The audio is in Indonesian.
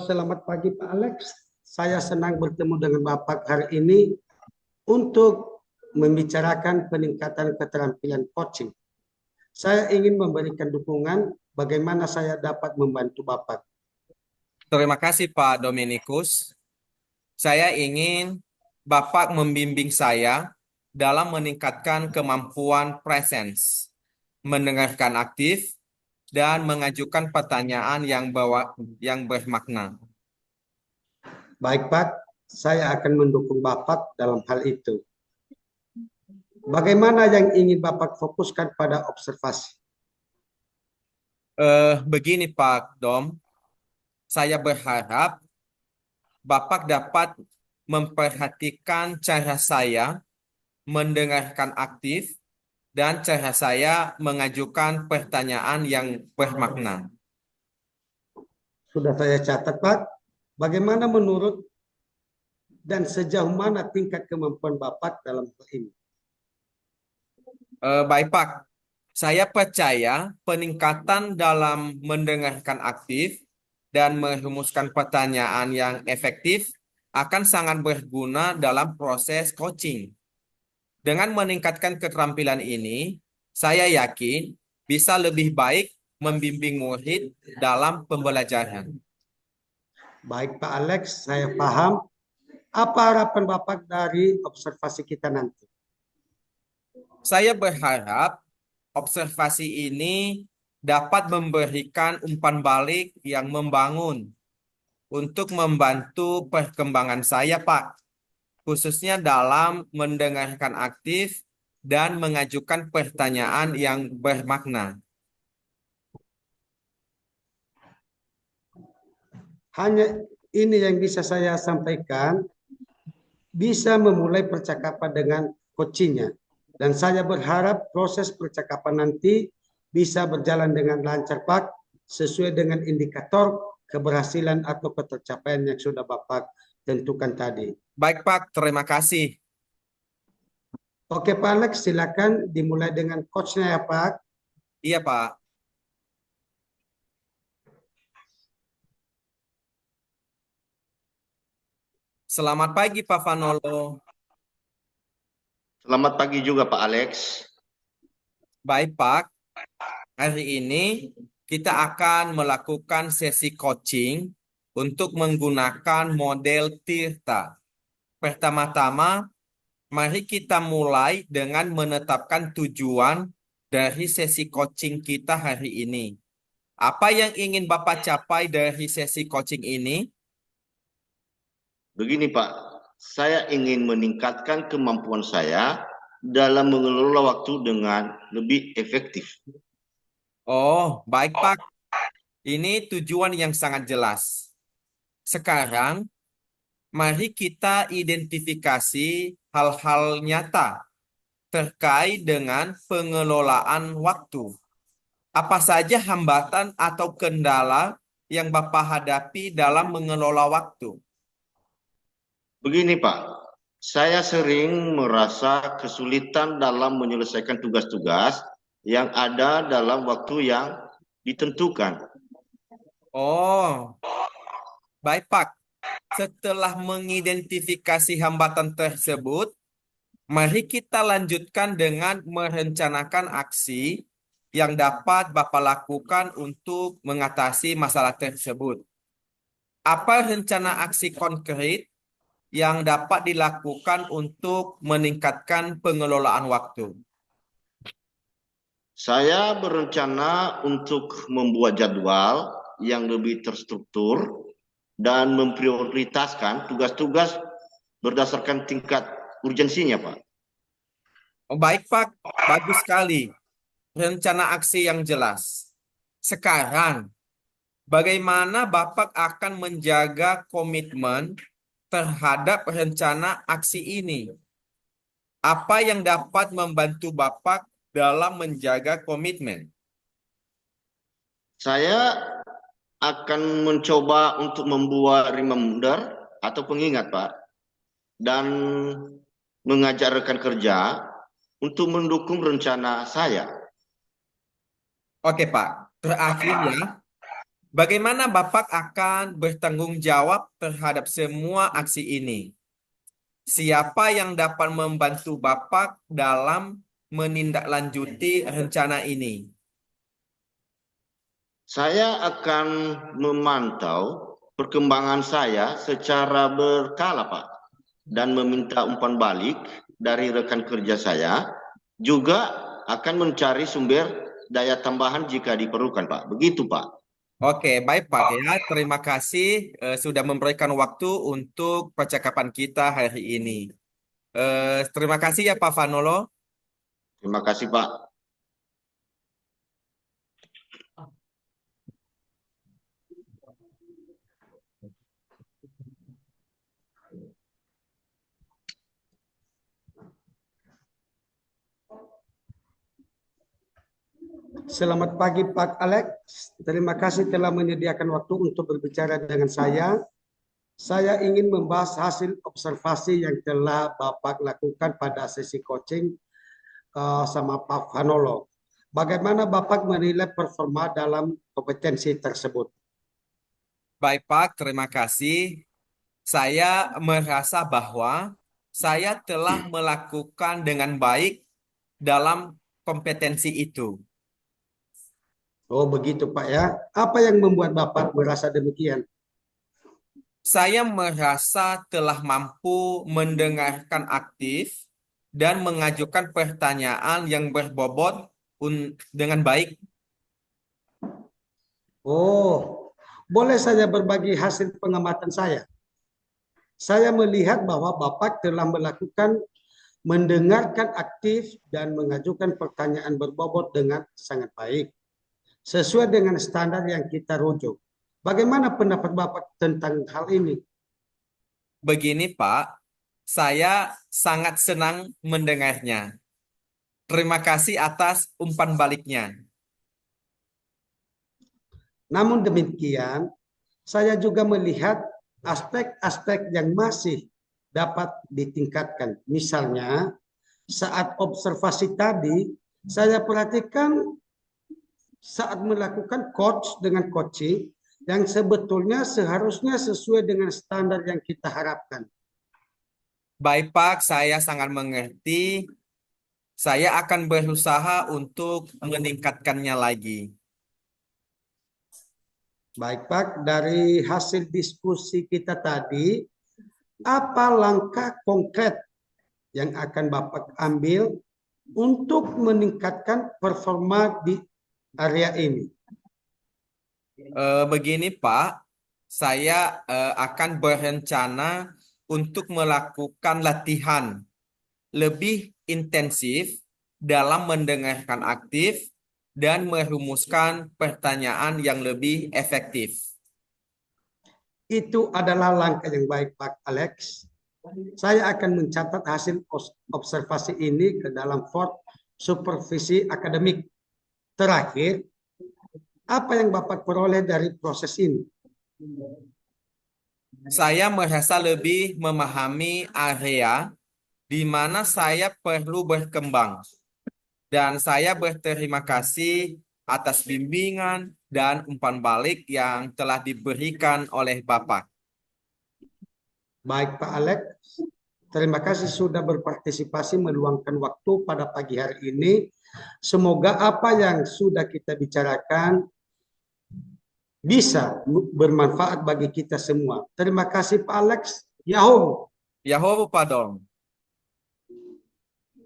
Selamat pagi Pak Alex. Saya senang bertemu dengan Bapak hari ini untuk membicarakan peningkatan keterampilan coaching. Saya ingin memberikan dukungan bagaimana saya dapat membantu Bapak. Terima kasih Pak Dominikus. Saya ingin Bapak membimbing saya dalam meningkatkan kemampuan presence, mendengarkan aktif, dan mengajukan pertanyaan yang bermakna. Baik Pak, saya akan mendukung Bapak dalam hal itu. Bagaimana yang ingin Bapak fokuskan pada observasi? Begini Pak Dom, saya berharap Bapak dapat memperhatikan cara saya mendengarkan aktif dan cara saya mengajukan pertanyaan yang bermakna. Sudah saya catat Pak. Bagaimana menurut dan sejauh mana tingkat kemampuan Bapak dalam hal ini? Baik Pak, saya percaya peningkatan dalam mendengarkan aktif dan merumuskan pertanyaan yang efektif akan sangat berguna dalam proses coaching. Dengan meningkatkan keterampilan ini, saya yakin bisa lebih baik membimbing murid dalam pembelajaran. Baik Pak Alex, saya paham. Apa harapan Bapak dari observasi kita nanti? Saya berharap observasi ini dapat memberikan umpan balik yang membangun untuk membantu perkembangan saya, Pak, khususnya dalam mendengarkan aktif dan mengajukan pertanyaan yang bermakna. Hanya ini yang bisa saya sampaikan, bisa memulai percakapan dengan coachingnya. Dan saya berharap proses percakapan nanti bisa berjalan dengan lancar Pak, sesuai dengan indikator keberhasilan atau ketercapaian yang sudah Bapak tentukan tadi. Baik, Pak, terima kasih. Oke Pak Alex, silakan dimulai dengan coachnya ya Pak. Iya, Pak. Selamat pagi, Pak Vanolo. Selamat pagi juga Pak Alex. Baik, Pak. Hari ini kita akan melakukan sesi coaching untuk menggunakan model Tirta. Pertama-tama, mari kita mulai dengan menetapkan tujuan dari sesi coaching kita hari ini. Apa yang ingin Bapak capai dari sesi coaching ini? Begini Pak, saya ingin meningkatkan kemampuan saya dalam mengelola waktu dengan lebih efektif. Oh, baik Pak. Ini tujuan yang sangat jelas. Sekarang, mari kita identifikasi hal-hal nyata terkait dengan pengelolaan waktu. Apa saja hambatan atau kendala yang Bapak hadapi dalam mengelola waktu? Begini Pak, saya sering merasa kesulitan dalam menyelesaikan tugas-tugas yang ada dalam waktu yang ditentukan. Oh, baik Pak. Setelah mengidentifikasi hambatan tersebut, mari kita lanjutkan dengan merencanakan aksi yang dapat Bapak lakukan untuk mengatasi masalah tersebut. Apa rencana aksi konkret yang dapat dilakukan untuk meningkatkan pengelolaan waktu? Saya berencana untuk membuat jadwal yang lebih terstruktur dan memprioritaskan tugas-tugas berdasarkan tingkat urgensinya, Pak. Oh, baik, Pak. Bagus sekali. Rencana aksi yang jelas. Sekarang, bagaimana Bapak akan menjaga komitmen terhadap rencana aksi ini? Apa yang dapat membantu Bapak dalam menjaga komitmen? Saya akan mencoba untuk membuat reminder atau pengingat, Pak, dan mengajak rekan kerja untuk mendukung rencana saya. Oke, Pak. Terakhir ya, Bagaimana Bapak akan bertanggung jawab terhadap semua aksi ini? Siapa yang dapat membantu Bapak dalam menindaklanjuti rencana ini? Saya akan memantau perkembangan saya secara berkala, Pak, dan meminta umpan balik dari rekan kerja saya, juga akan mencari sumber daya tambahan jika diperlukan, Pak. Begitu, Pak. Oke, baik Pak ya. Terima kasih sudah memberikan waktu untuk percakapan kita hari ini. Terima kasih ya Pak Vanolo. Terima kasih, Pak. Selamat pagi Pak Alex. Terima kasih telah menyediakan waktu untuk berbicara dengan saya. Saya ingin membahas hasil observasi yang telah Bapak lakukan pada sesi coaching sama Pak Vanolo. Bagaimana Bapak menilai performa dalam kompetensi tersebut? Baik Pak, terima kasih. Saya merasa bahwa saya telah melakukan dengan baik dalam kompetensi itu. Oh begitu Pak ya. Apa yang membuat Bapak merasa demikian? Saya merasa telah mampu mendengarkan aktif dan mengajukan pertanyaan yang berbobot dengan baik. Oh, boleh saya berbagi hasil pengamatan saya? Saya melihat bahwa Bapak telah melakukan mendengarkan aktif dan mengajukan pertanyaan berbobot dengan sangat baik, sesuai dengan standar yang kita rujuk. Bagaimana pendapat Bapak tentang hal ini? Begini Pak, saya sangat senang mendengarnya. Terima kasih atas umpan baliknya. Namun demikian, saya juga melihat aspek-aspek yang masih dapat ditingkatkan. Misalnya, saat observasi tadi, saya perhatikan saat melakukan coach dengan coaching, yang sebetulnya seharusnya sesuai dengan standar yang kita harapkan. Baik Pak, saya sangat mengerti. Saya akan berusaha untuk meningkatkannya lagi. Baik Pak, dari hasil diskusi kita tadi, apa langkah konkret yang akan Bapak ambil untuk meningkatkan performa di area ini? Begini Pak, saya akan berencana untuk melakukan latihan lebih intensif dalam mendengarkan aktif dan merumuskan pertanyaan yang lebih efektif. Itu adalah langkah yang baik Pak Alex. Saya akan mencatat hasil observasi ini ke dalam Ford supervisi akademik. Terakhir, apa yang Bapak peroleh dari proses ini? Saya merasa lebih memahami area di mana saya perlu berkembang. Dan saya berterima kasih atas bimbingan dan umpan balik yang telah diberikan oleh Bapak. Baik Pak Alex, terima kasih sudah berpartisipasi meluangkan waktu pada pagi hari ini. Semoga apa yang sudah kita bicarakan bisa bermanfaat bagi kita semua. Terima kasih Pak Alex. Yahoo. Yahoo Padong.